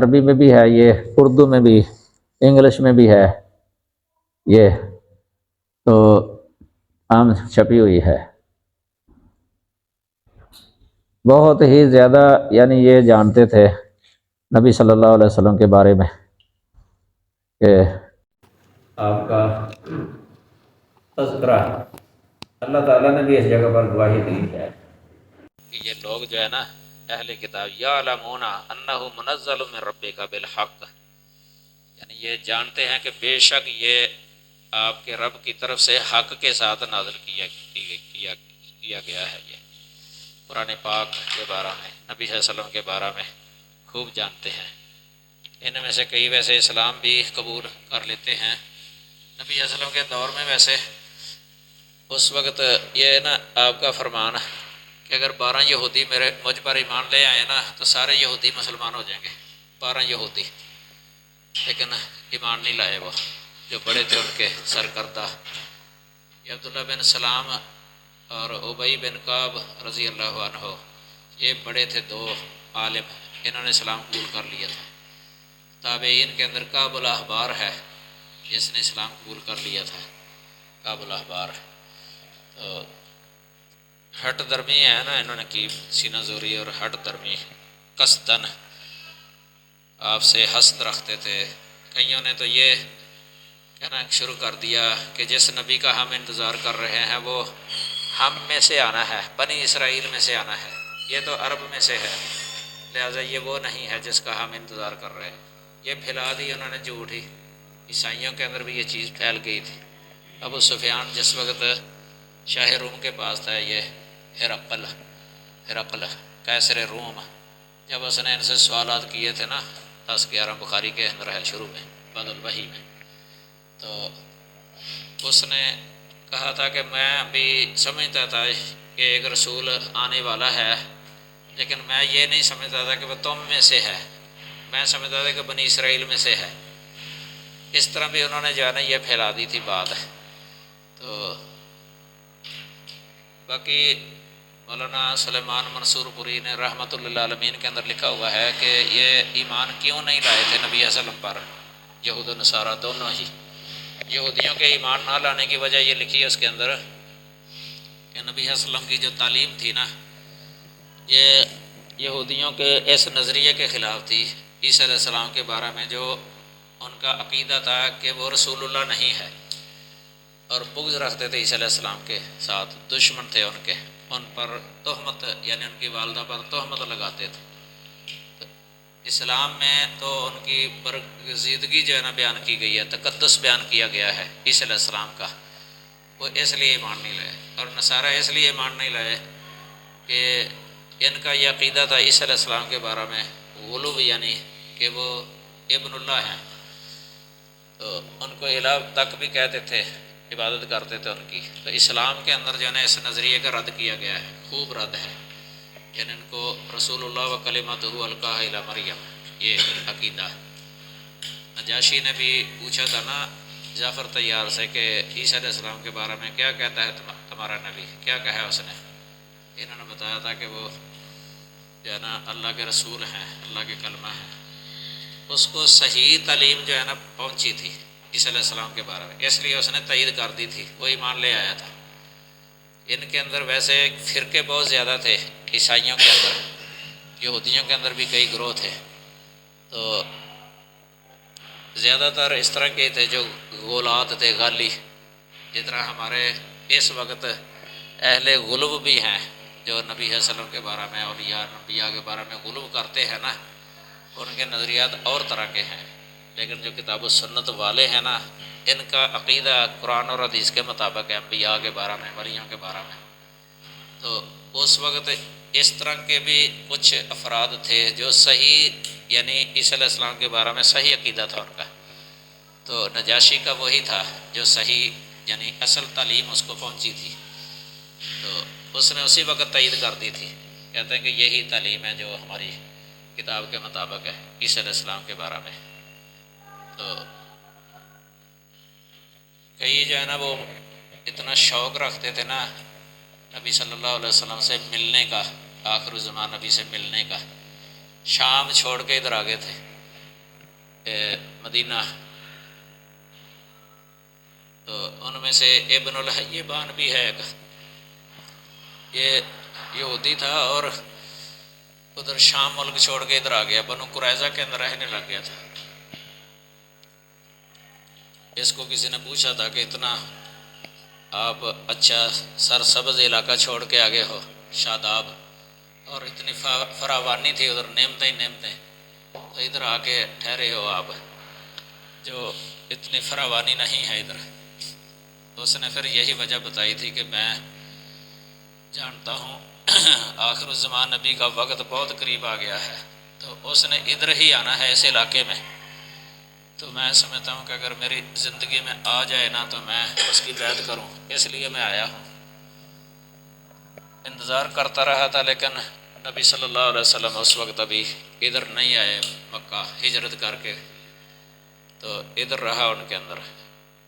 عربی میں بھی ہے یہ، اردو میں بھی، انگلش میں بھی ہے یہ، تو عام چھپی ہوئی ہے۔ بہت ہی زیادہ یعنی یہ جانتے تھے نبی صلی اللہ علیہ وسلم کے بارے میں کہ آپ کا تذکرہ اللہ تعالیٰ نے بھی اس جگہ پر گواہی دی ہے کہ یہ لوگ جو ہے نا اہل کتاب یعلمون انہ منزل من ربک بالحق، یعنی یہ جانتے ہیں کہ بے شک یہ آپ کے رب کی طرف سے حق کے ساتھ نازل کیا گیا ہے۔ یہ قرآن پاک کے بارے میں نبی صلی اللہ علیہ وسلم کے بارے میں خوب جانتے ہیں۔ ان میں سے کئی ویسے اسلام بھی قبول کر لیتے ہیں۔ نبی صلی اللہ علیہ وسلم کے دور میں ویسے اس وقت یہ نا آپ کا فرمان کہ اگر 12 یہودی مجھ پر ایمان لے آئے نا تو سارے یہودی مسلمان ہو جائیں گے، 12 یہودی، لیکن ایمان نہیں لائے وہ جو بڑے تھے ان کے سرکردہ، یہ عبداللہ بن سلام اور ابی بن کعب رضی اللہ عنہ، یہ بڑے تھے 2 عالم، انہوں نے اسلام قبول کر لیا تھا۔ تابعین کے اندر کعب الاحبار ہے جس نے اسلام قبول کر لیا تھا، کعب الاحبار۔ تو ہٹ درمی ہے نا انہوں نے کی، سینہ زوری اور ہٹ درمی قصدن آپ سے حسد رکھتے تھے۔ کئیوں نے تو یہ کہنا شروع کر دیا کہ جس نبی کا ہم انتظار کر رہے ہیں وہ ہم میں سے آنا ہے، بنی اسرائیل میں سے آنا ہے، یہ تو عرب میں سے ہے، لہٰذا یہ وہ نہیں ہے جس کا ہم انتظار کر رہے ہیں۔ یہ پھیلا دی انہوں نے جھوٹ ہی، عیسائیوں کے اندر بھی یہ چیز پھیل گئی تھی۔ ابو سفیان جس وقت شاہ روم کے پاس تھا، یہ ہرقل قیصر روم، جب اس نے ان سے سوالات کیے تھے نا 10-11 بخاری کے اندر ہے شروع میں بعد الوحی میں، تو اس نے کہا تھا کہ میں بھی سمجھتا تھا کہ ایک رسول آنے والا ہے، لیکن میں یہ نہیں سمجھتا تھا کہ وہ تم میں سے ہے، میں سمجھتا تھا کہ بنی اسرائیل میں سے ہے۔ اس طرح بھی انہوں نے جو ہے نا یہ پھیلا دی تھی بات۔ تو باقی مولانا سلیمان منصور پوری نے رحمۃ اللہ عالمین کے اندر لکھا ہوا ہے کہ یہ ایمان کیوں نہیں لائے تھے نبی صلی اللہ علیہ وسلم پر، یہود و نصارہ دونوں ہی۔ یہودیوں کے ایمان نہ لانے کی وجہ یہ لکھی ہے اس کے اندر کہ نبی صلی اللہ علیہ وسلم کی جو تعلیم تھی نا، یہ یہودیوں کے اس نظریے کے خلاف تھی عیسیٰ علیہ السلام کے بارے میں، جو ان کا عقیدہ تھا کہ وہ رسول اللہ نہیں ہے، اور بغض رکھتے تھے عیسیٰ علیہ السلام کے ساتھ، دشمن تھے ان کے، ان پر تہمت یعنی ان کی والدہ پر تہمت لگاتے تھے۔ تو اسلام میں تو ان کی برگزیدگی جو ہے نا بیان کی گئی ہے، تقدس بیان کیا گیا ہے عیسیٰ علیہ السلام کا، وہ اس لیے ایمان نہیں لائے۔ اور نصارہ اس لیے ایمان نہیں لائے کہ ان کا یہ عقیدہ تھا عیسیٰ علیہ السلام کے بارے میں غلو، یعنی کہ وہ ابن اللہ ہیں، تو ان کو الہ تک بھی کہتے تھے، عبادت کرتے تھے ان کی۔ تو اسلام کے اندر جو ہے نا اس نظریے کا رد کیا گیا ہے، خوب رد ہے، یعنی ان کو رسول اللہ و کلمتہ القاہ الی مریم، یہ عقیدہ۔ نجاشی نے بھی پوچھا تھا نا جعفر طیار سے کہ عیسیٰ علیہ السلام کے بارے میں کیا کہتا ہے تمہارا نبی، کیا کہا اس نے؟ انہوں نے بتایا تھا کہ وہ جو ہے نا اللہ کے رسول ہیں، اللہ کے کلمہ ہیں۔ اس کو صحیح تعلیم جو ہے نا پہنچی تھی عیسیٰ علیہ السلام کے بارے میں، اس لیے اس نے تائید کر دی تھی، وہ ایمان لے آیا تھا۔ ان کے اندر ویسے فرقے بہت زیادہ تھے، عیسائیوں کے اندر، یہودیوں کے اندر بھی کئی گروہ تھے، تو زیادہ تر اس طرح کے تھے جو غولات تھے، غالی، جس طرح ہمارے اس وقت اہل غلو بھی ہیں جو نبی صلی اللہ علیہ وسلم کے بارے میں، اولیاء انبیاء کے بارے میں غلو کرتے ہیں نا، ان کے نظریات اور طرح کے ہیں، لیکن جو کتاب و سنت والے ہیں نا، ان کا عقیدہ قرآن اور حدیث کے مطابق ہے، انبیاء کے بارے میں، ولیوں کے بارے میں۔ تو اس وقت اس طرح کے بھی کچھ افراد تھے جو صحیح یعنی عیسیٰ علیہ السلام کے بارے میں صحیح عقیدہ تھا ان کا، تو نجاشی کا وہی تھا جو صحیح یعنی اصل تعلیم اس کو پہنچی تھی، تو اس نے اسی وقت تائید کر دی تھی، کہتے ہیں کہ یہی تعلیم ہے جو ہماری کتاب کے مطابق ہے عیسیٰ علیہ السلام کے بارے میں۔ تو کئی جو ہے نا وہ اتنا شوق رکھتے تھے نا نبی صلی اللہ علیہ وسلم سے ملنے کا، آخر الزمان نبی سے ملنے کا، شام چھوڑ کے ادھر آ گئے تھے، مدینہ، تو ان میں سے ابن الحیبان بھی ہے ایک، یہ یہودی تھا اور ادھر شام ملک چھوڑ کے ادھر آ گیا، بنو قریظہ کے اندر رہنے لگ گیا تھا۔ اس کو کسی نے پوچھا تھا کہ اتنا آپ اچھا سرسبز علاقہ چھوڑ کے آگے ہو، شاداب، اور اتنی فراوانی تھی ادھر، نعمتیں ہی نعمتیں، تو ادھر آ کے ٹھہرے ہو آپ، جو اتنی فراوانی نہیں ہے ادھر۔ تو اس نے پھر یہی وجہ بتائی تھی کہ میں جانتا ہوں آخر الزمان نبی کا وقت بہت قریب آ گیا ہے، تو اس نے ادھر ہی آنا ہے اس علاقے میں، تو میں سمجھتا ہوں کہ اگر میری زندگی میں آ جائے نا تو میں اس کی بیعت کروں، اس لیے میں آیا ہوں۔ انتظار کرتا رہا تھا، لیکن نبی صلی اللہ علیہ وسلم اس وقت ابھی ادھر نہیں آئے، مکہ ہجرت کر کے، تو ادھر رہا ان کے اندر۔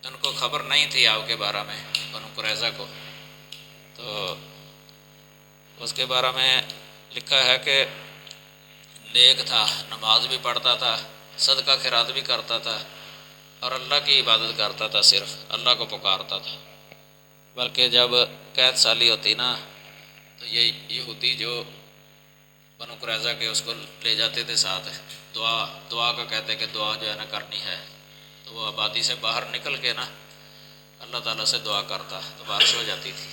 ان کو خبر نہیں تھی آپ کے بارے میں، بنو قریظہ کو، تو اس کے بارے میں لکھا ہے کہ نیک تھا، نماز بھی پڑھتا تھا، صدقہ خیرات بھی کرتا تھا، اور اللہ کی عبادت کرتا تھا، صرف اللہ کو پکارتا تھا۔ بلکہ جب قید سالی ہوتی نا تو یہ یہودی جو بنو قریظہ کے اس کو لے جاتے تھے ساتھ، دعا کا کہتے کہ دعا جو ہے نا کرنی ہے، تو وہ آبادی سے باہر نکل کے نا اللہ تعالیٰ سے دعا کرتا تو بارش ہو جاتی تھی۔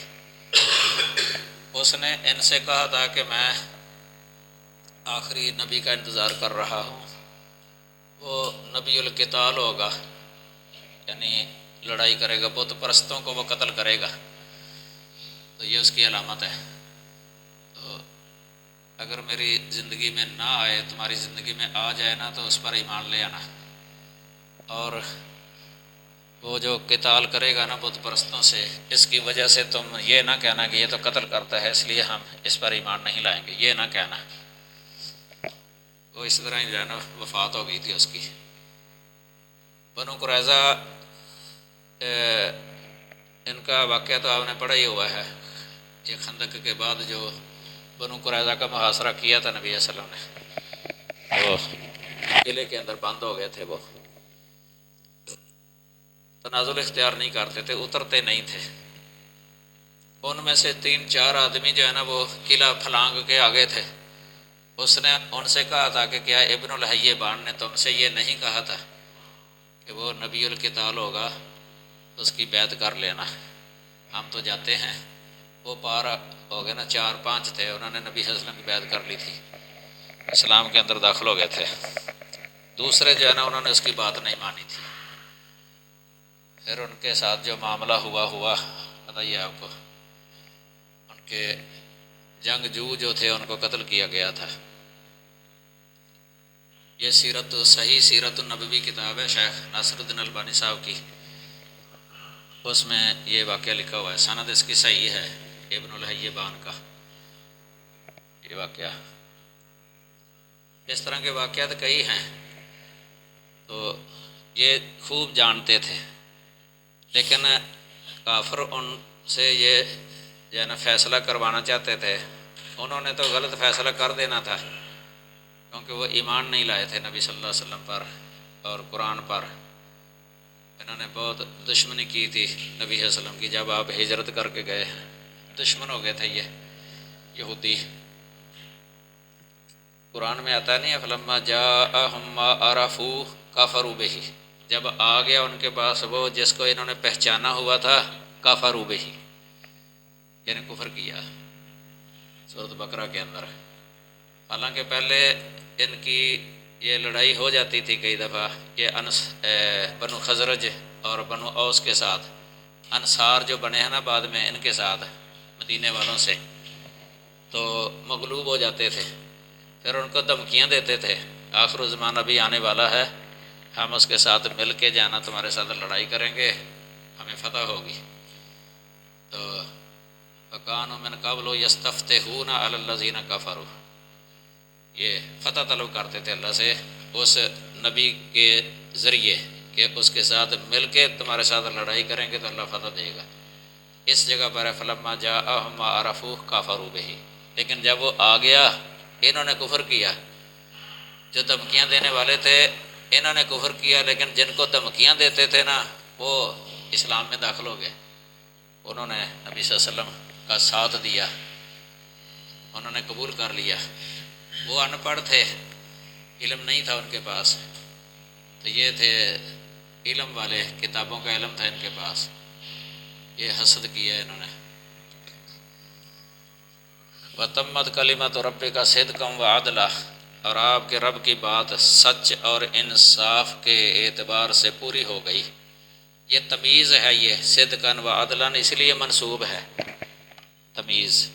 اس نے ان سے کہا تھا کہ میں آخری نبی کا انتظار کر رہا ہوں، وہ نبی القتال ہوگا، یعنی لڑائی کرے گا، بت پرستوں کو وہ قتل کرے گا، تو یہ اس کی علامت ہے۔ تو اگر میری زندگی میں نہ آئے، تمہاری زندگی میں آ جائے نا تو اس پر ایمان لے آنا، اور وہ جو قتال کرے گا نا بت پرستوں سے، اس کی وجہ سے تم یہ نہ کہنا کہ یہ تو قتل کرتا ہے اس لیے ہم اس پر ایمان نہیں لائیں گے، یہ نہ کہنا۔ وہ اس طرح ہی جو ہے نا وفات ہو گئی تھی اس کی۔ بنو قریظہ ان کا واقعہ تو آپ نے پڑھا ہی ہوا ہے، یہ خندق کے بعد جو بنو قریظہ کا محاصرہ کیا تھا نبی صلی اللہ علیہ وسلم نے، وہ قلعے کے اندر بند ہو گئے تھے، وہ تنازل اختیار نہیں کرتے تھے، اترتے نہیں تھے۔ ان میں سے 3-4 آدمی جو ہے نا وہ قلعہ پھلانگ کے آگے تھے۔ اس نے ان سے کہا تھا کہ کیا ابن الحیبان نے تم سے یہ نہیں کہا تھا کہ وہ نبی القتال ہوگا، اس کی بیعت کر لینا، ہم تو جاتے ہیں۔ وہ پار ہو گئے نا، 4-5 تھے، انہوں نے نبی صلی اللہ علیہ وسلم کی بیعت کر لی تھی، اسلام کے اندر داخل ہو گئے تھے۔ دوسرے جو ہے نا انہوں نے اس کی بات نہیں مانی تھی۔ پھر ان کے ساتھ جو معاملہ ہوا پتہ ہی ہے آپ کو، ان کے جنگجو جو تھے ان کو قتل کیا گیا تھا۔ یہ صحیح سیرت النبوی کتاب ہے شیخ ناصر الدین البانی صاحب کی، اس میں یہ واقعہ لکھا ہوا ہے، سند اس کی صحیح ہے، ابن الحیبان کا یہ واقعہ۔ اس طرح کے واقعات کئی ہیں، تو یہ خوب جانتے تھے، لیکن کافر ان سے یہ جو ہے نا فیصلہ کروانا چاہتے تھے، انہوں نے تو غلط فیصلہ کر دینا تھا، کیونکہ وہ ایمان نہیں لائے تھے نبی صلی اللہ علیہ وسلم پر اور قرآن پر۔ انہوں نے بہت دشمنی کی تھی نبی صلی اللہ علیہ وسلم کی، جب آپ ہجرت کر کے گئے دشمن ہو گئے تھے یہ یہودی۔ قرآن میں آتا نہیں ہے فلما جاءہم ما عرفوا کفروا بہ، جب آ گیا ان کے پاس وہ جس کو انہوں نے پہچانا ہوا تھا، کفروا بہ یعنی کفر کیا، سورۃ بقرہ کے اندر۔ حالانکہ پہلے ان کی یہ لڑائی ہو جاتی تھی کئی دفعہ، یہ بنو خزرج اور بنو اوس کے ساتھ، انصار جو بنے ہیں نا بعد میں ان کے ساتھ مدینے والوں سے، تو مغلوب ہو جاتے تھے، پھر ان کو دھمکیاں دیتے تھے، آخر الزمان ابھی آنے والا ہے، ہم اس کے ساتھ مل کے جانا، تمہارے ساتھ لڑائی کریں گے، ہمیں فتح ہوگی۔ تو وَكَانُوا مِن قَبْلُ يَسْتَفْتِحُونَ عَلَى الَّذِينَ كَفَرُوا، یہ فتح طلب کرتے تھے اللہ سے اس نبی کے ذریعے کہ اس کے ساتھ مل کے تمہارے ساتھ لڑائی کریں گے تو اللہ فتح دے گا۔ اس جگہ پر فلما جاءہم ما عرفوا کفروا بہ، لیکن جب وہ آ گیا انہوں نے کفر کیا۔ جو دھمکیاں دینے والے تھے انہوں نے کفر کیا، لیکن جن کو دھمکیاں دیتے تھے نا وہ اسلام میں داخل ہو گئے، انہوں نے نبی صلی اللہ علیہ وسلم کا ساتھ دیا، انہوں نے قبول کر لیا۔ وہ ان پڑھ تھے، علم نہیں تھا ان کے پاس، تو یہ تھے علم والے، کتابوں کا علم تھا ان کے پاس، یہ حسد کیا انہوں نے۔ وَتَمَّتْ كَلِمَةُ رَبِّكَ صِدْقًا وَعَدْلًا، اور آپ کے رب کی بات سچ اور انصاف کے اعتبار سے پوری ہو گئی۔ یہ تمیز ہے، یہ صدقاً وعدلاً اس لیے منصوب ہے، تمیز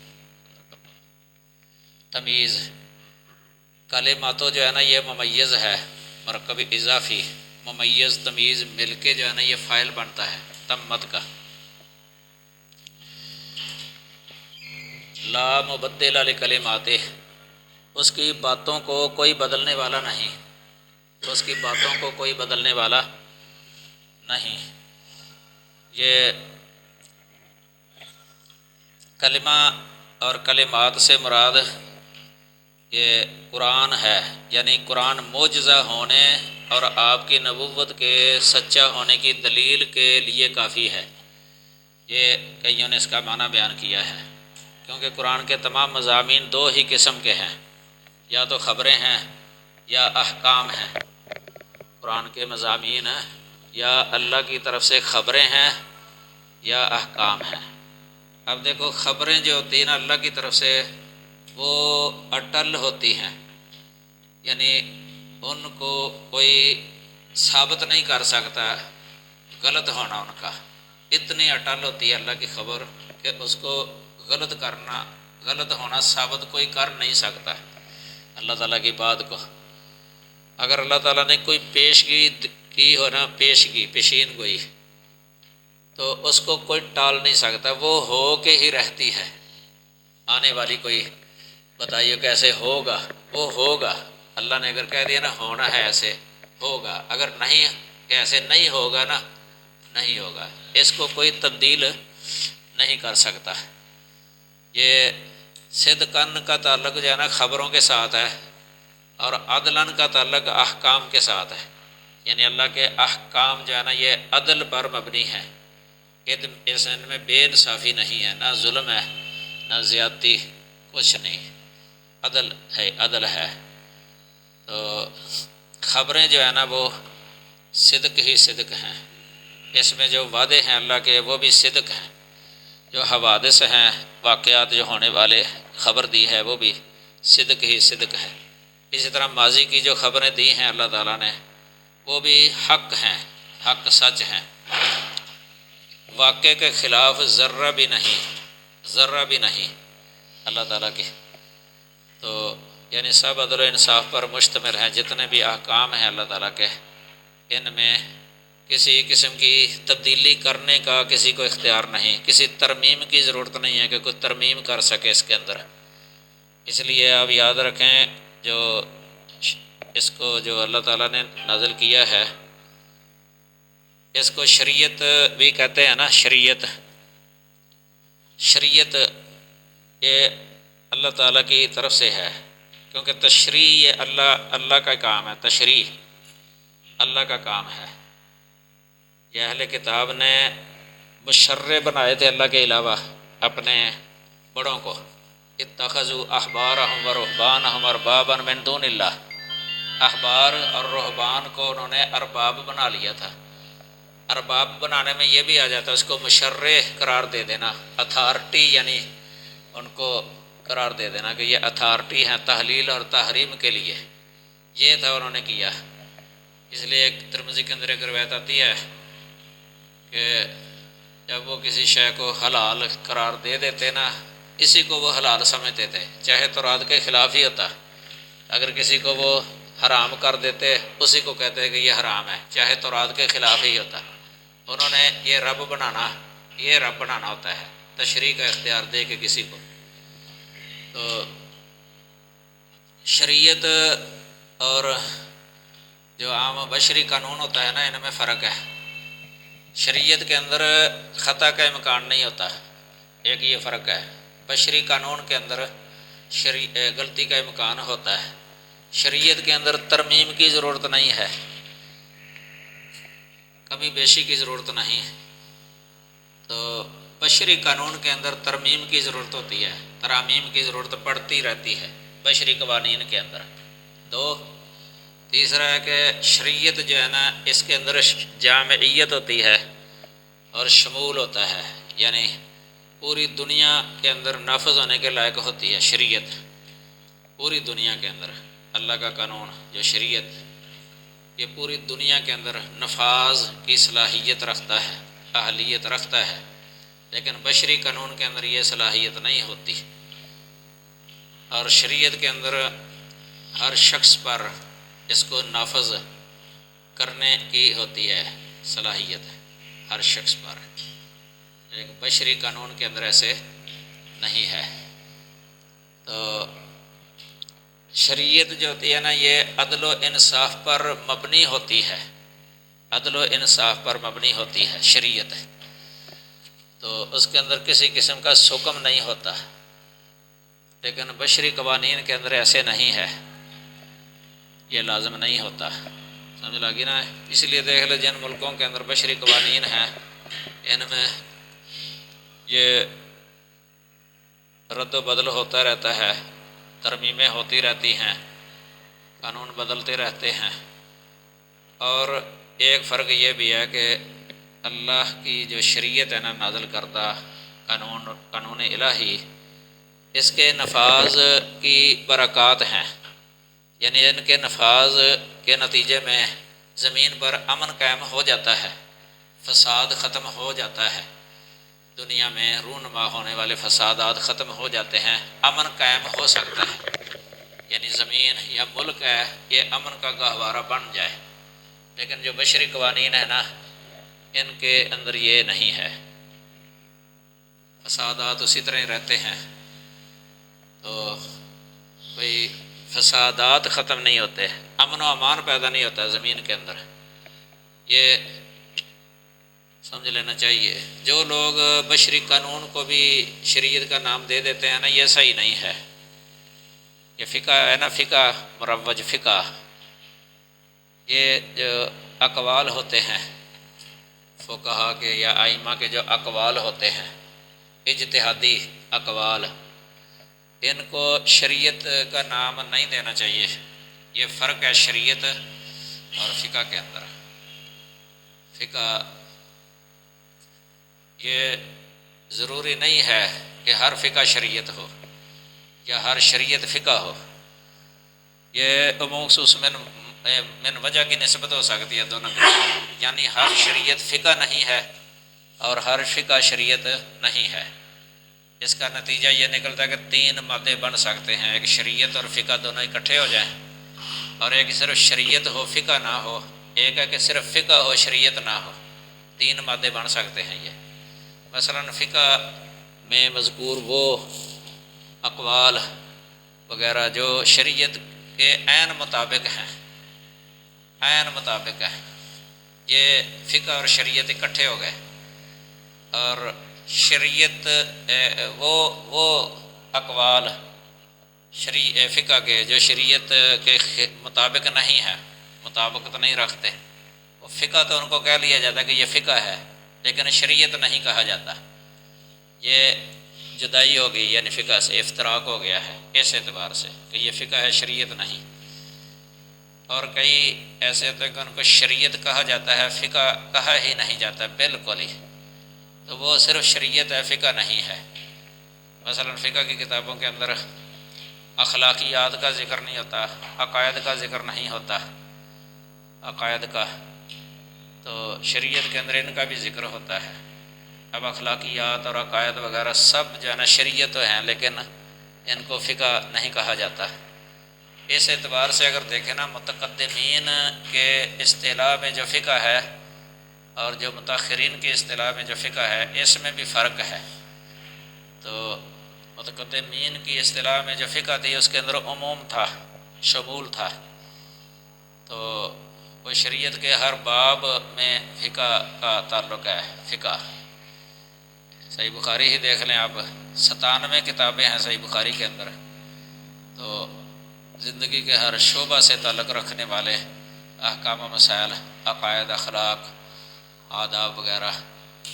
کلماتو جو ہے نا یہ ممیز ہے، مرکب اضافی، ممیز تمیز مل کے جو ہے نا یہ فاعل بنتا ہے تمت کا۔ لا مبدل لکلماتہ، اس کی باتوں کو کوئی بدلنے والا نہیں، اس کی باتوں کو کوئی بدلنے والا نہیں۔ یہ کلمہ اور کلمات سے مراد یہ قرآن ہے، یعنی قرآن معجزہ ہونے اور آپ کی نبوت کے سچا ہونے کی دلیل کے لیے کافی ہے۔ یہ کئیوں نے اس کا معنی بیان کیا ہے، کیونکہ قرآن کے تمام مضامین دو ہی قسم کے ہیں، یا تو خبریں ہیں یا احکام ہیں۔ قرآن کے مضامین یا اللہ کی طرف سے خبریں ہیں یا احکام ہیں۔ اب دیکھو خبریں جو ہوتی ہیں نا اللہ کی طرف سے وہ اٹل ہوتی ہیں، یعنی ان کو کوئی ثابت نہیں کر سکتا غلط ہونا ان کا، اتنی اٹل ہوتی ہے اللہ کی خبر کہ اس کو غلط کرنا، غلط ہونا ثابت کوئی کر نہیں سکتا اللہ تعالیٰ کی بات کو۔ اگر اللہ تعالیٰ نے کوئی پیشگی کی ہو نا، پیشین گوئی، تو اس کو کوئی ٹال نہیں سکتا، وہ ہو کے ہی رہتی ہے۔ آنے والی کوئی بتائیے کیسے ہوگا، وہ ہوگا۔ اللہ نے اگر کہہ دیا نا ہونا ہے ایسے، ہوگا، اگر نہیں ایسے نہیں ہوگا نا، نہیں ہوگا، اس کو کوئی تبدیل نہیں کر سکتا۔ یہ صدقاً کا تعلق جو ہے نا خبروں کے ساتھ ہے، اور عدلاً کا تعلق احکام کے ساتھ ہے، یعنی اللہ کے احکام جو ہے نا یہ عدل پر مبنی ہے، اس میں بے انصافی نہیں ہے، نہ ظلم ہے نہ زیادتی، کچھ نہیں، عدل ہے، عدل ہے۔ تو خبریں جو ہے نا وہ صدق ہی صدق ہیں، اس میں جو وعدے ہیں اللہ کے وہ بھی صدق ہیں، جو حوادث ہیں، واقعات جو ہونے والے خبر دی ہے وہ بھی صدق ہی صدق ہے۔ اسی طرح ماضی کی جو خبریں دی ہیں اللہ تعالیٰ نے وہ بھی حق ہیں، حق سچ ہیں، واقعے کے خلاف ذرہ بھی نہیں، ذرہ بھی نہیں اللہ تعالیٰ کے۔ تو یعنی سب عدل و انصاف پر مشتمل ہیں، جتنے بھی احکام ہیں اللہ تعالیٰ کے، ان میں کسی قسم کی تبدیلی کرنے کا کسی کو اختیار نہیں، کسی ترمیم کی ضرورت نہیں ہے کہ کوئی ترمیم کر سکے اس کے اندر۔ اس لیے آپ یاد رکھیں جو اس کو جو اللہ تعالیٰ نے نازل کیا ہے اس کو شریعت بھی کہتے ہیں نا، شریعت یہ اللہ تعالیٰ کی طرف سے ہے، کیونکہ تشریع یہ اللہ کا کام ہے، تشریع اللہ کا کام ہے۔ یہ اہل کتاب نے مشرع بنائے تھے اللہ کے علاوہ اپنے بڑوں کو، اتخذوا احبارهم ورهبانهم اربابا من دون اللہ، احبار اور رہبان کو انہوں نے ارباب بنا لیا تھا۔ ارباب بنانے میں یہ بھی آ جاتا ہے اس کو مشرع قرار دے دینا، اتھارٹی، یعنی ان کو قرار دے دینا کہ یہ اتھارٹی ہیں تحلیل اور تحریم کے لیے، یہ تھا انہوں نے کیا۔ اس لیے ایک ترمذی کے اندر ایک روایت آتی ہے کہ جب وہ کسی شے کو حلال قرار دے دیتے نا، اسی کو وہ حلال سمجھتے تھے، چاہے تورات کے خلاف ہی ہوتا، اگر کسی کو وہ حرام کر دیتے اسی کو کہتے کہ یہ حرام ہے، چاہے تورات کے خلاف ہی ہوتا۔ انہوں نے یہ رب بنانا ہوتا ہے، تشریع کا اختیار دے کے کسی کو۔ تو شریعت اور جو عام بشری قانون ہوتا ہے نا ان میں فرق ہے۔ شریعت کے اندر خطا کا امکان نہیں ہوتا، ایک یہ فرق ہے۔ بشری قانون کے اندر غلطی کا امکان ہوتا ہے، شریعت کے اندر ترمیم کی ضرورت نہیں ہے، کمی بیشی کی ضرورت نہیں، تو بشری قانون کے اندر ترمیم کی ضرورت ہوتی ہے، ترامیم کی ضرورت پڑتی رہتی ہے بشری قوانین کے اندر۔ دو، تیسرا ہے کہ شریعت جو ہے نا اس کے اندر جامعیت ہوتی ہے اور شمول ہوتا ہے، یعنی پوری دنیا کے اندر نافذ ہونے کے لائق ہوتی ہے شریعت، پوری دنیا کے اندر اللہ کا قانون جو شریعت یہ پوری دنیا کے اندر نفاذ کی صلاحیت رکھتا ہے، اہلیت رکھتا ہے، لیکن بشری قانون کے اندر یہ صلاحیت نہیں ہوتی، اور شریعت کے اندر ہر شخص پر اس کو نافذ کرنے کی ہوتی ہے صلاحیت ہر شخص پر، لیکن بشری قانون کے اندر ایسے نہیں ہے۔ تو شریعت جو ہوتی ہے نا یہ عدل و انصاف پر مبنی ہوتی ہے، عدل و انصاف پر مبنی ہوتی ہے شریعت، تو اس کے اندر کسی قسم کا حکم نہیں ہوتا، لیکن بشری قوانین کے اندر ایسے نہیں ہے، یہ لازم نہیں ہوتا، سمجھ لگی نا؟ اس لیے دیکھ لو جن ملکوں کے اندر بشری قوانین ہیں ان میں یہ رد و بدل ہوتا رہتا ہے، ترمیمیں ہوتی رہتی ہیں، قانون بدلتے رہتے ہیں، اور ایک فرق یہ بھی ہے کہ اللہ کی جو شریعت ہے نا نازل کردہ قانون الہی، اس کے نفاذ کی برکات ہیں، یعنی ان کے نفاذ کے نتیجے میں زمین پر امن قائم ہو جاتا ہے، فساد ختم ہو جاتا ہے، دنیا میں رونما ہونے والے فسادات ختم ہو جاتے ہیں، امن قائم ہو سکتا ہے، یعنی زمین یا ملک ہے یہ امن کا گہوارہ بن جائے، لیکن جو بشری قوانین ہیں نا ان کے اندر یہ نہیں ہے، فسادات اسی طرح ہی رہتے ہیں، تو بھئی فسادات ختم نہیں ہوتے، امن و امان پیدا نہیں ہوتا زمین کے اندر، یہ سمجھ لینا چاہیے۔ جو لوگ بشری قانون کو بھی شریعت کا نام دے دیتے ہیں نا یہ صحیح نہیں ہے، یہ فقہ ہے نا، فقہ مروج فقہ، یہ جو اقوال ہوتے ہیں فقہا کے یا ائمہ کے، جو اقوال ہوتے ہیں اجتہادی اقوال، ان کو شریعت کا نام نہیں دینا چاہیے، یہ فرق ہے شریعت اور فقہ کے اندر۔ فقہ یہ ضروری نہیں ہے کہ ہر فقہ شریعت ہو یا ہر شریعت فقہ ہو، یہ مخصوص من وجہ کی نسبت ہو سکتی ہے دونوں میں، یعنی ہر شریعت فقہ نہیں ہے اور ہر فقہ شریعت نہیں ہے، اس کا نتیجہ یہ نکلتا ہے کہ تین مادے بن سکتے ہیں، ایک شریعت اور فقہ دونوں اکٹھے ہو جائیں، اور ایک صرف شریعت ہو فقہ نہ ہو، ایک ہے کہ صرف فقہ ہو شریعت نہ ہو، تین مادے بن سکتے ہیں یہ۔ مثلا فقہ میں مذکور وہ اقوال وغیرہ جو شریعت کے عین مطابق ہیں، عین مطابق ہیں، یہ فقہ اور شریعت اکٹھے ہو گئے، اور شریعت وہ اقوال فقہ کے جو شریعت کے مطابق نہیں ہیں، مطابقت نہیں رکھتے، وہ فقہ تو ان کو کہہ لیا جاتا ہے کہ یہ فقہ ہے، لیکن شریعت نہیں کہا جاتا، یہ جدائی ہو گئی، یعنی فقہ سے افتراق ہو گیا ہے اس اعتبار سے کہ یہ فقہ ہے شریعت نہیں۔ اور کئی ایسے ہوتے ہیں کہ ان کو شریعت کہا جاتا ہے، فقہ کہا ہی نہیں جاتا بالکل ہی، تو وہ صرف شریعت ہے فقہ نہیں ہے۔ مثلا فقہ کی کتابوں کے اندر اخلاقیات کا ذکر نہیں ہوتا، عقائد کا ذکر نہیں ہوتا، عقائد کا، تو شریعت کے اندر ان کا بھی ذکر ہوتا ہے۔ اب اخلاقیات اور عقائد وغیرہ سب جو ہے نا شریعت تو ہیں، لیکن ان کو فقہ نہیں کہا جاتا۔ اس اعتبار سے اگر دیکھیں نا متقدمین کے اصطلاح میں جو فقہ ہے اور جو متاخرین کی اصطلاح میں جو فقہ ہے اس میں بھی فرق ہے۔ تو متقدمین کی اصطلاح میں جو فقہ تھی اس کے اندر عموم تھا، شمول تھا، تو وہ شریعت کے ہر باب میں فقہ کا تعلق ہے، فقہ۔ صحیح بخاری ہی دیکھ لیں آپ، 97 کتابیں ہیں صحیح بخاری کے اندر، تو زندگی کے ہر شعبہ سے تعلق رکھنے والے احکام و مسائل، عقائد، اخلاق، آداب وغیرہ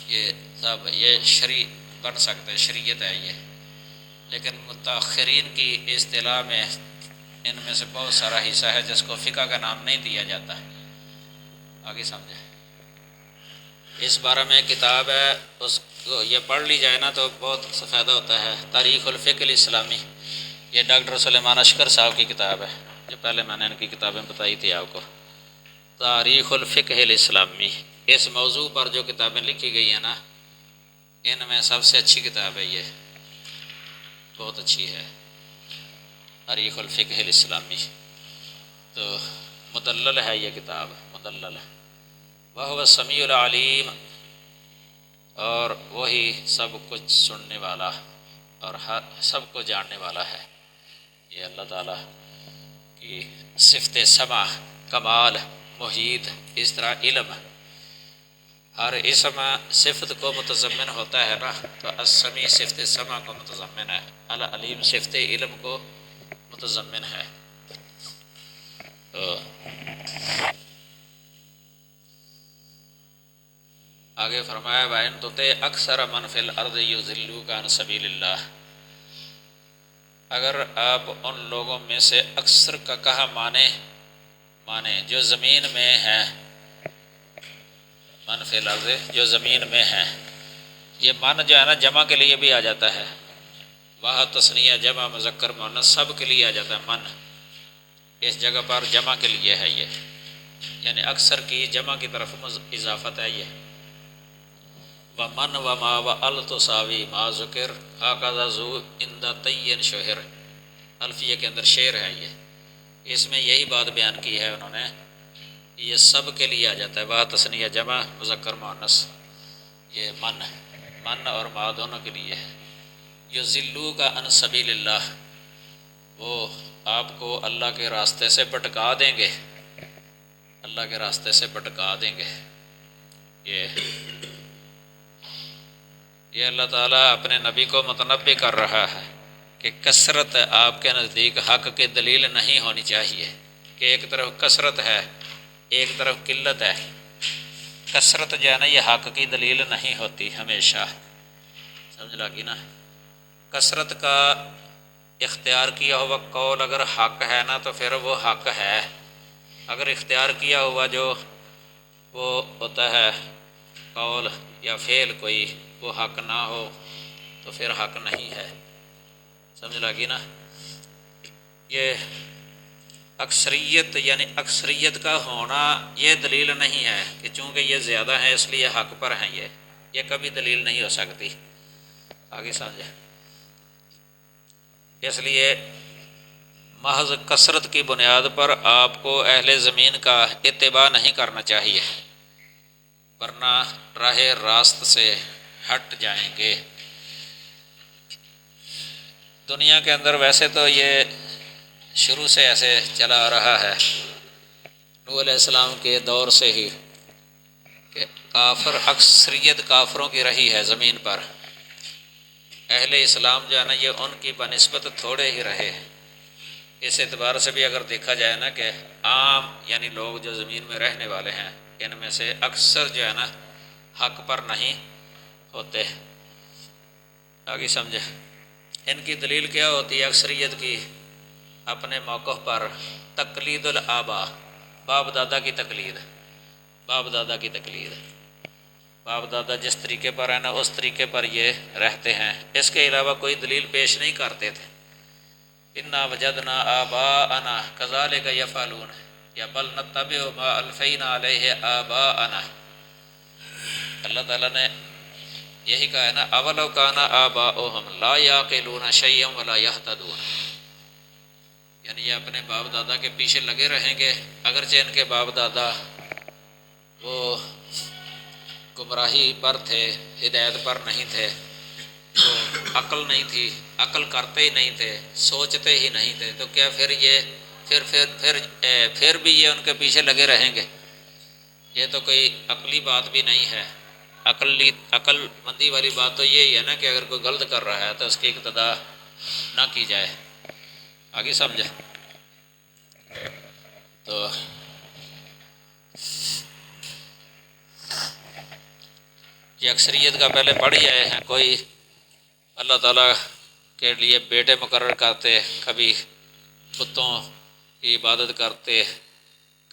یہ سب یہ شرعی بن سکتے، شریعت ہے یہ، لیکن متاخرین کی اصطلاح میں ان میں سے بہت سارا حصہ ہے جس کو فقہ کا نام نہیں دیا جاتا۔ آگے سمجھے، اس بارے میں کتاب ہے، اس کو یہ پڑھ لی جائے نا تو بہت فائدہ ہوتا ہے، تاریخ الفقہ الاسلامی، یہ ڈاکٹر سلیمان اشکر صاحب کی کتاب ہے، جو پہلے میں نے ان کی کتابیں بتائی تھی آپ کو، تاریخ الفقہ الاسلامی۔ اس موضوع پر جو کتابیں لکھی گئی ہیں نا، ان میں سب سے اچھی کتاب ہے یہ، بہت اچھی ہے، تاریخ الفقہ الاسلامی۔ تو مدلل ہے یہ کتاب، مدلل ہے، وہو السمیع العلیم، اور وہی سب کچھ سننے والا اور ہر سب کو جاننے والا ہے۔ یہ اللہ تعالیٰ کی صفت سمع، کمال، محیط، اس طرح علم، ہر اسم صفت کو متضمن ہوتا ہے نا، تو السمیع صفت سمع کو متضمن ہے، العلیم صفت علم کو متضمن ہے۔ تو آگے فرمایا وَإِن تُطِعْ أَكْثَرَ مَنْ فِي الْأَرْضِ يُضِلُّوكَ عَنْ سَبِيلِ اللَّهِ، اگر آپ ان لوگوں میں سے اکثر کا کہا مانے جو زمین میں ہیں، من فی الارض جو زمین میں ہیں، یہ من جو ہے نا جمع کے لیے بھی آ جاتا ہے، وہاں تثنیہ جمع مذکر مؤنث سب کے لیے آ جاتا ہے، من اس جگہ پر جمع کے لیے ہے یہ، یعنی اکثر کی جمع کی طرف اضافت ہے یہ۔ وَمَنْ وَمَا وَأَلْ تُسَاوِي مَا ذُكِرْ هَكَذَا ذُو عِنْدَ طَيٍّ شُهِرْ، الفیہ کے اندر شعر ہے یہ، اس میں یہی بات بیان کی ہے انہوں نے، یہ سب کے لیے آ جاتا ہے، وہ تثنیہ جمع مذکر مؤنث، یہ من اور ما دونوں کے لیے ہے۔ یضلوک عن سبیل اللہ، وہ آپ کو اللہ کے راستے سے بھٹکا دیں گے، اللہ کے راستے سے بھٹکا دیں گے۔ یہ اللہ تعالیٰ اپنے نبی کو متنبع کر رہا ہے کہ کثرت آپ کے نزدیک حق کی دلیل نہیں ہونی چاہیے، کہ ایک طرف کثرت ہے ایک طرف قلت ہے، کثرت جو ہے نا یہ حق کی دلیل نہیں ہوتی ہمیشہ، سمجھ لگی نا۔ کثرت کا اختیار کیا ہوا قول اگر حق ہے نا تو پھر وہ حق ہے، اگر اختیار کیا ہوا جو وہ ہوتا ہے قول یا فعل کوئی وہ حق نہ ہو تو پھر حق نہیں ہے، سمجھ لگی نا۔ یہ اکثریت یعنی اکثریت کا ہونا یہ دلیل نہیں ہے کہ چونکہ یہ زیادہ ہے اس لیے حق پر ہیں، یہ کبھی دلیل نہیں ہو سکتی، آگے سمجھے۔ اس لیے محض کثرت کی بنیاد پر آپ کو اہل زمین کا اتباع نہیں کرنا چاہیے، ورنہ راہ راست سے ہٹ جائیں گے۔ دنیا کے اندر ویسے تو یہ شروع سے ایسے چلا آ رہا ہے، نوح علیہ السلام کے دور سے ہی، کہ کافر اکثریت کافروں کی رہی ہے زمین پر، اہل اسلام جو ہے نا یہ ان کی بنسبت تھوڑے ہی رہے۔ اس اعتبار سے بھی اگر دیکھا جائے نا کہ عام یعنی لوگ جو زمین میں رہنے والے ہیں ان میں سے اکثر جو ہے نا حق پر نہیں ہوتے، آگے سمجھے۔ ان کی دلیل کیا ہوتی ہے اکثریت کی؟ اپنے موقف پر تقلید الآباء، باپ دادا کی تقلید، باپ دادا کی تقلید، باپ دادا جس طریقے پر ہے نا اس طریقے پر یہ رہتے ہیں، اس کے علاوہ کوئی دلیل پیش نہیں کرتے تھے۔ انا وجدنا آباءنا کذالک یفعلون یا بل نتبع ما الفینا علیہ آباءنا، اللہ تعالیٰ نے یہی کہا ہے نا، اولو کان آباؤہم لا یعقلون شیئا ولا یہتدون، یعنی یہ اپنے باپ دادا کے پیچھے لگے رہیں گے اگرچہ ان کے باپ دادا وہ گمراہی پر تھے، ہدایت پر نہیں تھے، تو عقل نہیں تھی، عقل کرتے ہی نہیں تھے، سوچتے ہی نہیں تھے، تو کیا پھر یہ پھر بھی یہ ان کے پیچھے لگے رہیں گے؟ یہ تو کوئی عقلی بات بھی نہیں ہے۔ عقل مندی والی بات تو یہی ہے نا کہ اگر کوئی غلط کر رہا ہے تو اس کی اقتدا نہ کی جائے، آگے سمجھے۔ تو یہ اکثریت کا پہلے پڑھ ہی آئے ہیں، کوئی اللہ تعالیٰ کے لیے بیٹے مقرر کرتے، کبھی بتوں کی عبادت کرتے،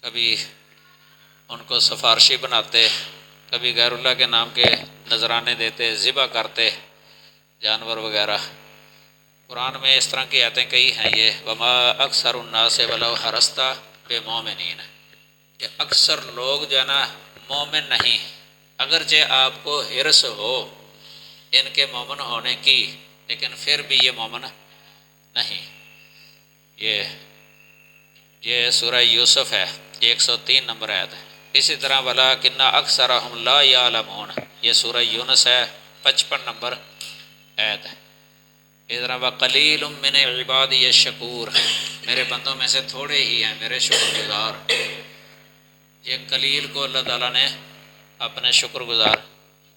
کبھی ان کو سفارشی بناتے، کبھی غیر اللہ کے نام کے نذرانے دیتے، ذبح کرتے جانور وغیرہ۔ قرآن میں اس طرح کی آیتیں کئی ہیں، یہ وما اکثر الناس ولو حرصت بمؤمنین، کہ اکثر لوگ جو ہے نا مومن نہیں، اگرچہ آپ کو حرص ہو ان کے مومن ہونے کی، لیکن پھر بھی یہ مومن نہیں۔ یہ سورہ یوسف ہے، 103 نمبر آیت ہے۔ اسی طرح وَلَٰكِنَّ أَكْثَرَهُمْ لَا يَعْلَمُونَ، یہ سورہ یونس ہے، 55 نمبر آیت ہے۔ اس طرح وَقَلِيلٌ مِّنْ عِبَادِيَ الشَّكُورُ، میرے بندوں میں سے تھوڑے ہی ہیں میرے شکر گزار۔ یہ قلیل کو اللہ تعالیٰ نے اپنے شکر گزار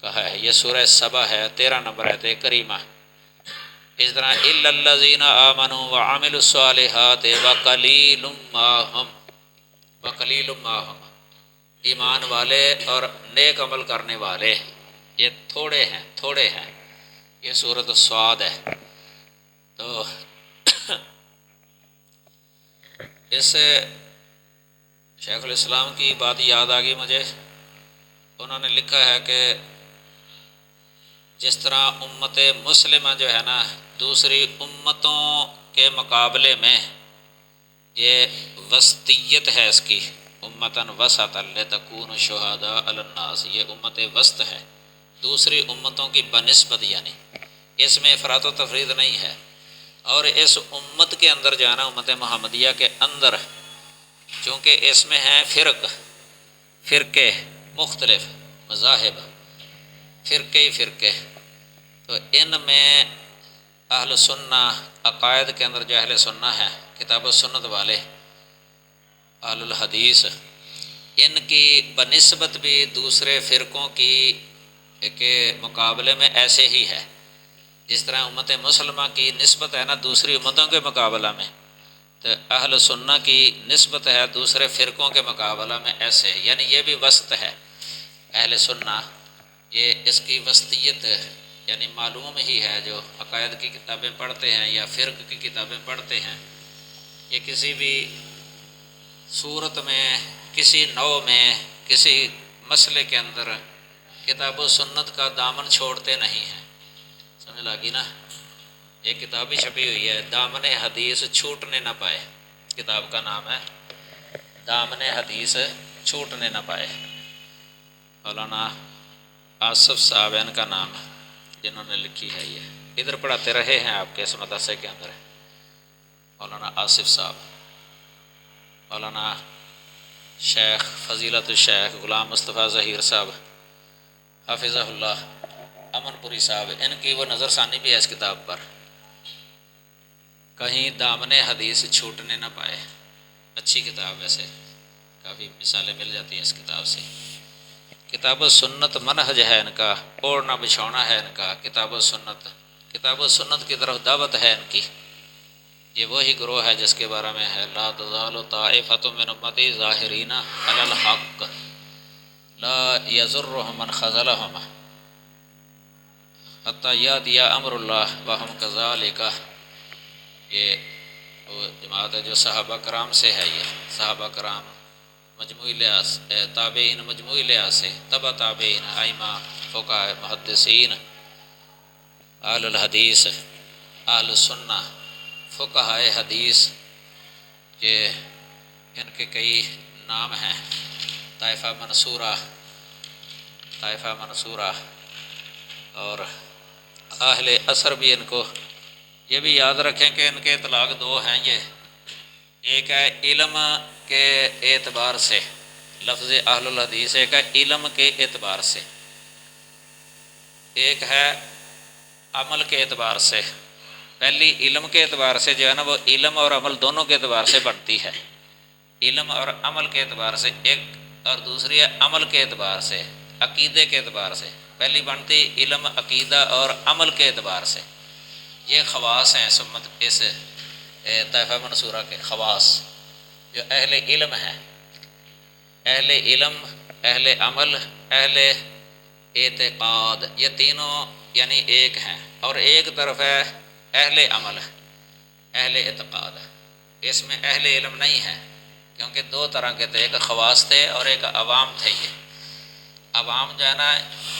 کہا ہے۔ یہ سورہ سبا ہے، 13 نمبر آیت کریمہ۔ اس طرح إِلَّا الَّذِينَ آمَنُوا وَعَمِلُوا الصَّالِحَاتِ وَقَلِيلٌ مَّا هُمْ، وَقَلِيلٌ مَّا هُمْ، ایمان والے اور نیک عمل کرنے والے یہ تھوڑے ہیں، تھوڑے ہیں۔ یہ سورۃ الصاد ہے۔ تو اس سے شیخ الاسلام کی بات یاد آ گئی مجھے، انہوں نے لکھا ہے کہ جس طرح امت مسلمہ جو ہے نا دوسری امتوں کے مقابلے میں یہ وسطیت ہے اس کی، امتاً وسطا لتکونوا شہداء علی الناس، یہ امت وسط ہے دوسری امتوں کی بنسبت، یعنی اس میں افراط و تفرید نہیں ہے۔ اور اس امت کے اندر جانا، امت محمدیہ کے اندر، چونکہ اس میں ہیں فرقے مختلف، مذاہب، فرقے، تو ان میں اہل سنہ عقائد کے اندر جو اہل سنہ ہیں، کتاب و سنت والے، اہل الحدیث، ان کی بنسبت بھی دوسرے فرقوں کی کے مقابلے میں ایسے ہی ہے، جس طرح امت مسلمہ کی نسبت ہے نا دوسری امتوں کے مقابلہ میں، تو اہل سنہ کی نسبت ہے دوسرے فرقوں کے مقابلہ میں ایسے، یعنی یہ بھی وسط ہے۔ اہل سنہ یہ اس کی وسطیت یعنی معلوم ہی ہے، جو عقائد کی کتابیں پڑھتے ہیں یا فرق کی کتابیں پڑھتے ہیں، یہ کسی بھی صورت میں، کسی نوع میں، کسی مسئلے کے اندر کتاب و سنت کا دامن چھوڑتے نہیں ہیں۔ سمجھ لگی نا؟ ایک کتاب بھی چھپی ہوئی ہے، دامن حدیث چھوٹنے نہ پائے، کتاب کا نام ہے دامن حدیث چھوٹنے نہ پائے۔ مولانا آصف صاحب ان کا نام ہے جنہوں نے لکھی ہے، یہ ادھر پڑھاتے رہے ہیں آپ کے اس مدرسے کے اندر، مولانا آصف صاحب۔ مولانا شیخ فضیلت الشیخ غلام مصطفیٰ ظہیر صاحب حافظہ اللہ امن پوری صاحب، ان کی وہ نظر ثانی بھی ہے اس کتاب پر، کہیں دامن حدیث چھوٹنے نہ پائے۔ اچھی کتاب، ویسے کافی مثالیں مل جاتی ہیں اس کتاب سے۔ کتاب و سنت منہج ہے ان کا، اوڑھنا بچھونا ہے ان کا، کتاب و سنت کی طرف دعوت ہے ان کی۔ یہ وہی گروہ ہے جس کے بارے میں ہے لا تزال طائفۃ من امتی ظاہرین علی الحق لا یضرهم من خذلهم حتی یاتی امر اللہ وہم کذالک۔ یہ وہ جماعت ہے جو صحابہ کرام سے ہے، یہ صحابہ کرام مجموعی لحاظ، تابعین مجموعی لحاظ سے، تبع تابعین، ائمہ، فقہاء، محدثین، اہل الحدیث، اہل سنہ، فقہاء حدیث، یہ ان کے کئی نام ہیں، طائفہ منصورہ، اور اہل اثر بھی ان کو۔ یہ بھی یاد رکھیں کہ ان کے اطلاق دو ہیں، یہ ایک ہے علم کے اعتبار سے، لفظ اہل الحدیث ایک ہے علم کے اعتبار سے، ایک ہے عمل کے اعتبار سے۔ پہلی علم کے اعتبار سے جو ہے نا وہ علم اور عمل دونوں کے اعتبار سے بڑھتی ہے، علم اور عمل کے اعتبار سے ایک، اور دوسری ہے عمل کے اعتبار سے، عقیدے کے اعتبار سے۔ پہلی بنتی علم، عقیدہ اور عمل کے اعتبار سے۔ یہ خواص ہیں اس طائفہ منصورہ کے خواص، جو اہل علم ہیں، اہل علم، اہل عمل، اہل اعتقاد، یہ تینوں یعنی ایک ہیں، اور ایک طرف ہے اہل عمل، اہل اعتقاد، اس میں اہل علم نہیں ہے، کیونکہ دو طرح کے تھے، ایک خواص تھے اور ایک عوام تھے۔ یہ عوام جو ہے نا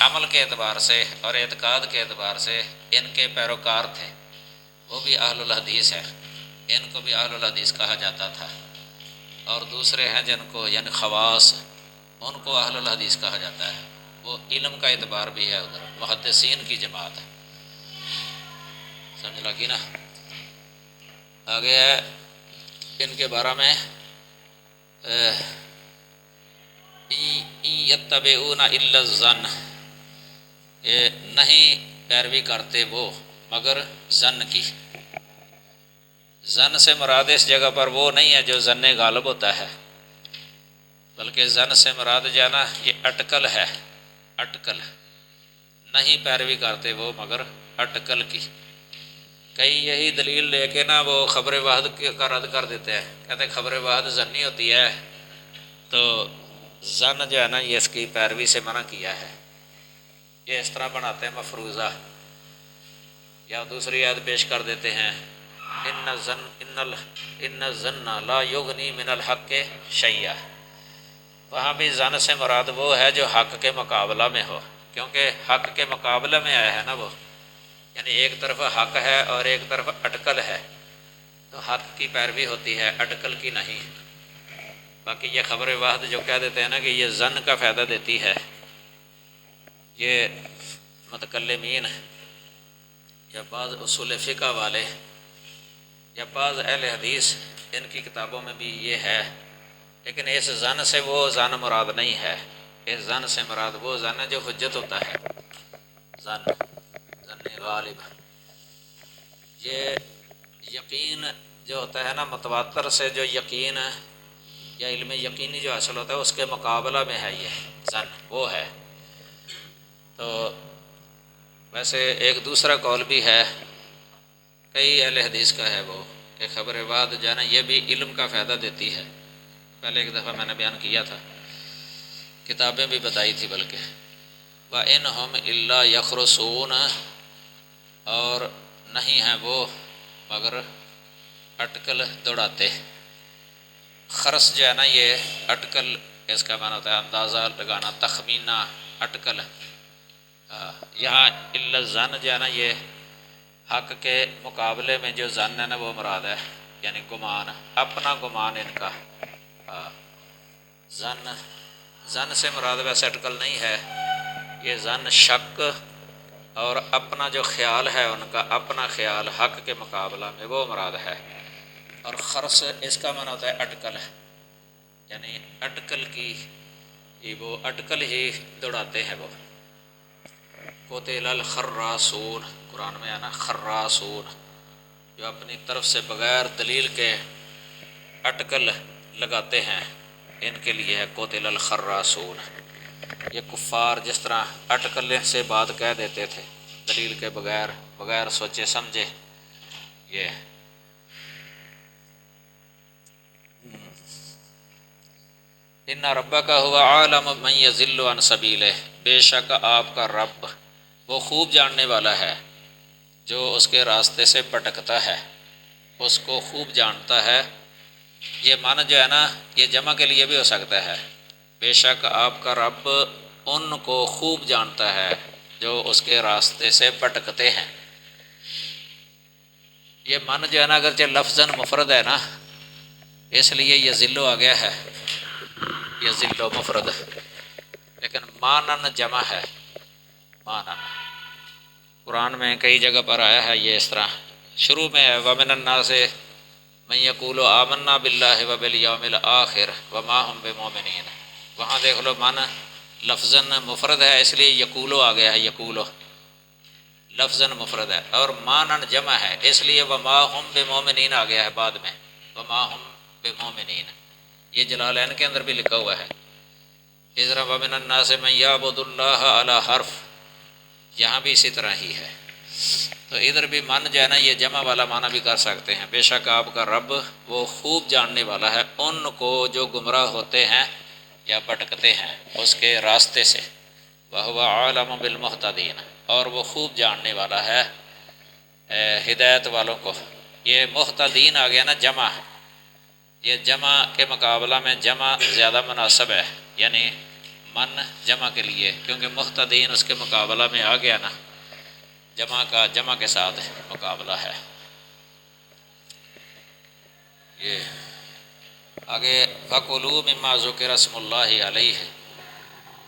عمل کے اعتبار سے اور اعتقاد کے اعتبار سے ان کے پیروکار تھے، وہ بھی اہل الحدیث ہے، ان کو بھی اہل الحدیث کہا جاتا تھا، اور دوسرے ہیں جن کو یعنی خواص، ان کو اہل الحدیث کہا جاتا ہے، وہ علم کا اعتبار بھی ہے، ادھر محدثین کی جماعت ہے، سمجھ لگی نا۔ آگے ہے ان کے بارے میں یتبعون الا الظن، یہ نہیں پیروی کرتے وہ مگر ظن کی۔ ظن سے مراد اس جگہ پر وہ نہیں ہے جو ظن غالب ہوتا ہے، بلکہ ظن سے مراد جو ہے نا یہ اٹکل ہے، اٹکل، نہیں پیروی کرتے وہ مگر اٹکل کی۔ کئی یہی دلیل لے کے نا وہ خبر واحد کا رد کر دیتے ہیں، کہتے ہیں خبر واحد ظنی ہوتی ہے، تو ظن جو ہے نا یہ اس کی پیروی سے منع کیا ہے، یہ اس طرح بناتے ہیں مفروضہ، یا دوسری آیت پیش کر دیتے ہیں ان الظن لا یغنی من الحق شیئا، وہاں بھی ظن سے مراد وہ ہے جو حق کے مقابلہ میں ہو، کیونکہ حق کے مقابلہ میں آیا ہے نا وہ، یعنی ایک طرف حق ہے اور ایک طرف اٹکل ہے، تو حق کی پیروی ہوتی ہے، اٹکل کی نہیں۔ باقی یہ خبر واحد جو کہہ دیتے ہیں نا کہ یہ ظن کا فائدہ دیتی ہے، یہ متکلمین یا بعض اصول فقہ والے یا بعض اہل حدیث ان کی کتابوں میں بھی یہ ہے، لیکن اس ظن سے وہ ظن مراد نہیں ہے، اس ظن سے مراد وہ ظن ہے جو حجت ہوتا ہے، ظن غالب۔ یہ یقین جو ہوتا ہے نا متواتر سے جو یقین یا علم یقینی جو حاصل ہوتا ہے اس کے مقابلہ میں ہے یہ ظن، وہ ہے۔ تو ویسے ایک دوسرا قول بھی ہے، کئی اہل حدیث کا ہے وہ، کہ خبر واحد جو ہے نا یہ بھی علم کا فائدہ دیتی ہے، پہلے ایک دفعہ میں نے بیان کیا تھا، کتابیں بھی بتائی تھی بلکہ، وَإِنْهُمْ إِلَّا يَخْرُصُونَ، اور نہیں ہیں وہ مگر اٹکل دوڑاتے۔ خرس جو ہے نا یہ اٹکل، اس کا معنی ہوتا ہے اندازہ لگانا، تخمینہ، اٹکل۔ یہاں الا الظن جو ہے نا یہ حق کے مقابلے میں جو ظن ہے نا وہ مراد ہے، یعنی گمان، اپنا گمان ان کا۔ ظن سے مراد ویسے اٹکل نہیں ہے، یہ ظن شک اور اپنا جو خیال ہے ان کا، اپنا خیال حق کے مقابلہ میں، وہ مراد ہے۔ اور خرس اس کا معنی ہوتا ہے اٹکل، یعنی اٹکل کی، وہ اٹکل ہی دوڑاتے ہیں وہ۔ قتل الخراسون، قرآن میں ہے نا خراسون، جو اپنی طرف سے بغیر دلیل کے اٹکل لگاتے ہیں، ان کے لیے ہے قتل الخراسون۔ یہ کفار جس طرح اٹکل سے بات کہہ دیتے تھے دلیل کے بغیر، بغیر سوچے سمجھے، یہ ان ربک هو عالم من یضل عن سبیلہ، بے شک آپ کا رب وہ خوب جاننے والا ہے جو اس کے راستے سے بھٹکتا ہے، اس کو خوب جانتا ہے۔ یہ معنی جو ہے نا یہ جمع کے لیے بھی ہو سکتا ہے، بے شک آپ کا رب ان کو خوب جانتا ہے جو اس کے راستے سے بھٹکتے ہیں۔ یہ من جو ہے نا اگرچہ لفظاً مفرد ہے نا، اس لیے یہ ذلو آ گیا ہے، یہ ذلو مفرد، لیکن مانن جمع ہے، مانن قرآن میں کئی جگہ پر آیا ہے یہ اس طرح۔ شروع میں ہے وَمِنَ النَّاسِ مَن يَقُولُ آمَنَّا بِاللَّهِ وَبِالْيَوْمِ الْآخِرِ وَمَا هُمْ بِمُؤْمِنِينَ، وہاں دیکھ لو من لفظاً مفرد ہے اس لیے یقولو آ گیا ہے، یقولو لفظاً مفرد ہے، اور مانن جمع ہے اس لیے وما ہم بمؤمنین آ گیا ہے بعد میں، وما ہم بمؤمنین، یہ جلالین کے اندر بھی لکھا ہوا ہے۔ اِذْ وَمِنَ النَّاسِ مَن يَعْبُدُ اللَّهَ عَلَى حَرْفٍ، یہاں بھی اسی طرح ہی ہے۔ تو ادھر بھی من جو ہے نا یہ جمع والا معنی بھی کر سکتے ہیں، بے شک آپ کا رب وہ خوب جاننے والا ہے ان کو جو گمراہ ہوتے ہیں یا بھٹکتے ہیں اس کے راستے سے۔ وَهُوَ عَالَمٌ بِالْمُهْتَدِينَ، اور وہ خوب جاننے والا ہے ہدایت والوں کو۔ یہ محتدین آ گیا نا جمع، یہ جمع کے مقابلہ میں جمع زیادہ مناسب ہے، یعنی من جمع کے لیے، کیونکہ محتدین اس کے مقابلہ میں آ گیا نا، جمع کا جمع کے ساتھ مقابلہ ہے۔ یہ آگے فَكُلُوا مِمَّا ذُكِرَ اسْمُ اللَّهِ عَلَيْهِ،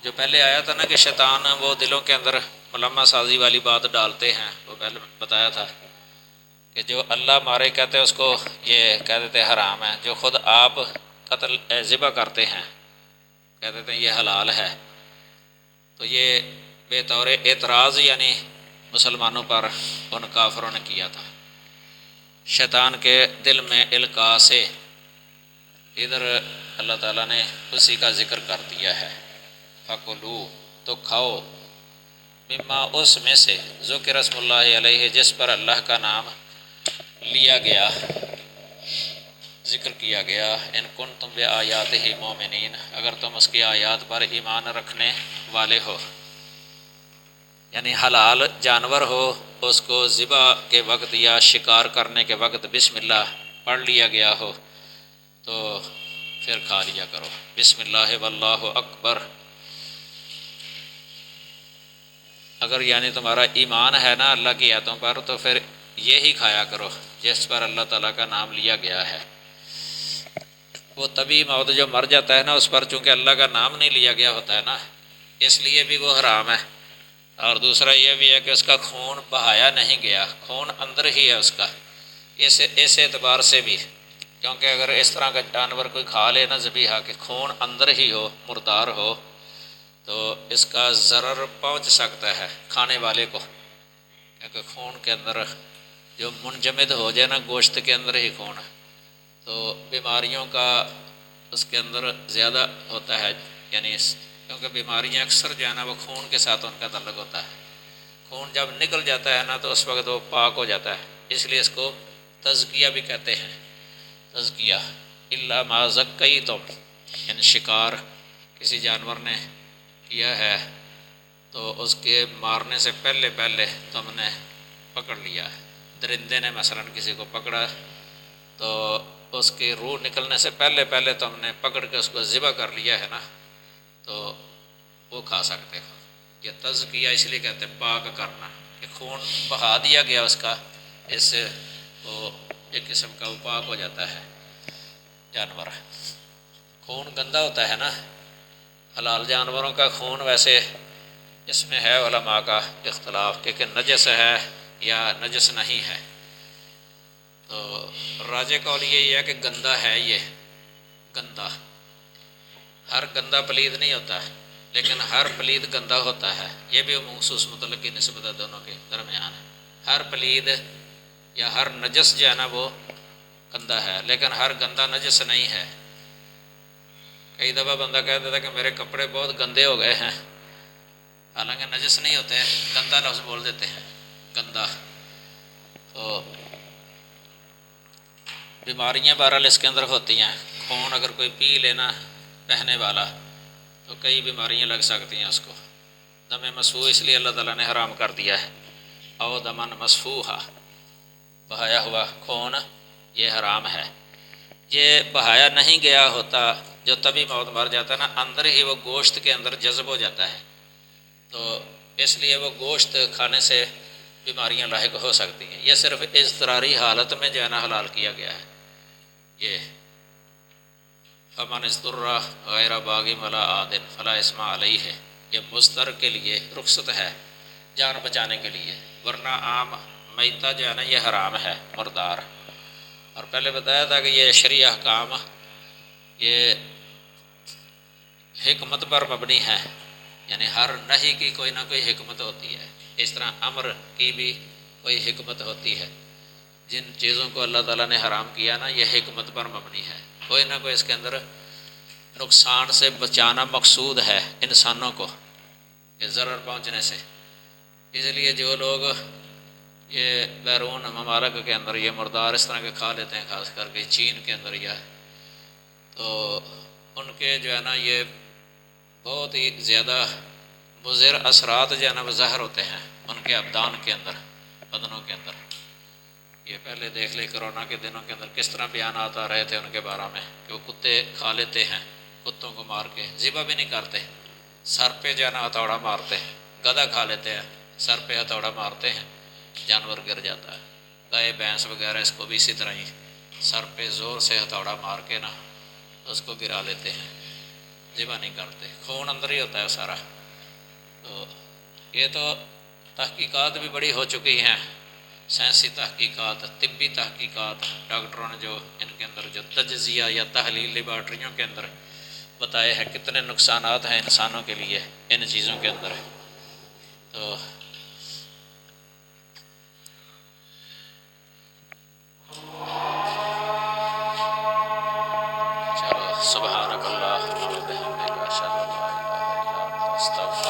جو پہلے آیا تھا نا کہ شیطان وہ دلوں کے اندر ملمہ سازی والی بات ڈالتے ہیں، وہ پہلے بتایا تھا کہ جو اللہ مارے کہتے ہیں اس کو یہ کہہ دیتے حرام ہے، جو خود آپ قتل ذبح کرتے ہیں کہہ دیتے ہیں یہ حلال ہے۔ تو یہ بے طور اعتراض یعنی مسلمانوں پر ان کافروں نے کیا تھا، شیطان کے دل میں القاء سے۔ ادھر اللہ تعالیٰ نے اسی کا ذکر کر دیا ہے، فَكُلُوا، تو کھاؤ، مما اس میں سے، ذکر اسم اللہ علیہ، جس پر اللہ کا نام لیا گیا، ذکر کیا گیا، ان کنتم بآیاتہ مؤمنین، اگر تم اس کی آیات پر ایمان رکھنے والے ہو، یعنی حلال جانور ہو، اس کو ذبح کے وقت یا شکار کرنے کے وقت بسم اللہ پڑھ لیا گیا ہو تو پھر کھا لیا کرو، بسم اللہ واللہ اکبر۔ اگر یعنی تمہارا ایمان ہے نا اللہ کی آیتوں پر تو پھر یہی کھایا کرو جس پر اللہ تعالیٰ کا نام لیا گیا ہے۔ وہ طبی موت جو مر جاتا ہے نا اس پر چونکہ اللہ کا نام نہیں لیا گیا ہوتا ہے نا، اس لیے بھی وہ حرام ہے۔ اور دوسرا یہ بھی ہے کہ اس کا خون بہایا نہیں گیا، خون اندر ہی ہے اس کا، اس اعتبار سے بھی، کیونکہ اگر اس طرح کا جانور کوئی کھا لے نا ذبیحہ کہ خون اندر ہی ہو، مردار ہو، تو اس کا ضرر پہنچ سکتا ہے کھانے والے کو، کیونکہ خون کے اندر جو منجمد ہو جائے نا گوشت کے اندر ہی خون، تو بیماریوں کا اس کے اندر زیادہ ہوتا ہے، یعنی کیونکہ بیماریاں اکثر جو ہے نا وہ خون کے ساتھ ان کا تعلق ہوتا ہے۔ خون جب نکل جاتا ہے نا تو اس وقت وہ پاک ہو جاتا ہے، اس لیے اس کو تزکیہ بھی کہتے ہیں، تزکیہ۔ الا ما زکیتم، یعنی شکار کسی جانور نے کیا ہے تو اس کے مارنے سے پہلے تم نے پکڑ لیا، درندے نے مثلا کسی کو پکڑا تو اس کی روح نکلنے سے پہلے تم نے پکڑ کے اس کو ذبح کر لیا ہے نا تو وہ کھا سکتے ہو۔ یہ تزکیہ اس لیے کہتے ہیں پاک کرنا، کہ خون بہا دیا گیا اس کا، اس سے وہ ایک قسم کا وہ پاک ہو جاتا ہے جانور۔ خون گندا ہوتا ہے نا، حلال جانوروں کا خون ویسے اس میں ہے علماء کا اختلاف کہ نجس ہے یا نجس نہیں ہے، تو راجح قول یہی ہے کہ گندا ہے، یہ گندا، ہر گندا پلید نہیں ہوتا لیکن ہر پلید گندا ہوتا ہے، یہ بھی مخصوص مطلق کی نسبت ہے دونوں کے درمیان، ہر پلید یا ہر نجس جو ہے نا وہ گندا ہے، لیکن ہر گندا نجس نہیں ہے۔ کئی دفعہ بندہ کہہ دیتا کہ میرے کپڑے بہت گندے ہو گئے ہیں، حالانکہ نجس نہیں ہوتے، گندا لفظ بول دیتے ہیں، گندا۔ تو بیماریاں بہرحال اس کے اندر ہوتی ہیں، خون اگر کوئی پی لینا پہنے والا تو کئی بیماریاں لگ سکتی ہیں اس کو۔ دم مسفوح اس لیے اللہ تعالیٰ نے حرام کر دیا ہے، او دمن مسفوحا، بہایا ہوا خون یہ حرام ہے۔ یہ بہایا نہیں گیا ہوتا جو طبی موت مر جاتا ہے نا، اندر ہی وہ گوشت کے اندر جذب ہو جاتا ہے، تو اس لیے وہ گوشت کھانے سے بیماریاں لاحق ہو سکتی ہیں۔ یہ صرف اضطراری حالت میں جو ہے نا حلال کیا گیا ہے۔ یہ فمن اضطر غیر باغ ولا عاد فلا اثم علیہ، یہ مضطر کے لیے رخصت ہے، جان بچانے کے لیے، ورنہ عام میتہ جو ہے نا یہ حرام ہے، مردار۔ اور پہلے بتایا تھا کہ یہ شرعی احکام یہ حکمت پر مبنی ہے، یعنی ہر نہی کی کوئی نہ کوئی حکمت ہوتی ہے، اس طرح امر کی بھی کوئی حکمت ہوتی ہے۔ جن چیزوں کو اللہ تعالیٰ نے حرام کیا نا یہ حکمت پر مبنی ہے، کوئی نہ کوئی اس کے اندر نقصان سے بچانا مقصود ہے انسانوں کو، یہ ضرر پہنچنے سے۔ اس لیے جو لوگ یہ بیرون ممالک کے اندر یہ مردار اس طرح کے کھا لیتے ہیں، خاص کر کے چین کے اندر، یا تو ان کے جو ہے نا یہ بہت ہی زیادہ مضر اثرات جو ہے نا وہ زہر ہوتے ہیں ان کے ابدان کے اندر، بدنوں کے اندر۔ یہ پہلے دیکھ لے کرونا کے دنوں کے اندر کس طرح بیانات آ رہے تھے ان کے بارے میں کہ وہ کتے کھا لیتے ہیں، کتوں کو مار کے ذبح بھی نہیں کرتے، سر پہ جو ہے نا ہتھوڑا مارتے ہیں، گدھا کھا لیتے ہیں، سر پہ ہتھوڑا مارتے ہیں، جانور گر جاتا ہے۔ گائے بھینس وغیرہ اس کو بھی اسی طرح ہی سر پہ زور سے ہتھوڑا مار کے نا اس کو گرا لیتے ہیں، ذبح نہیں کرتے، خون اندر ہی ہوتا ہے سارا۔ تو یہ تو تحقیقات بھی بڑی ہو چکی ہیں، سائنسی تحقیقات، طبی تحقیقات، ڈاکٹروں نے جو ان کے اندر جو تجزیہ یا تحلیل لیبارٹریوں کے اندر بتائے ہیں کتنے نقصانات ہیں انسانوں کے لیے ان چیزوں کے اندر۔ تو چلو، سبحانک اللہم و بحمدک، اشہد ان لا الہ الا انت، استغفرک۔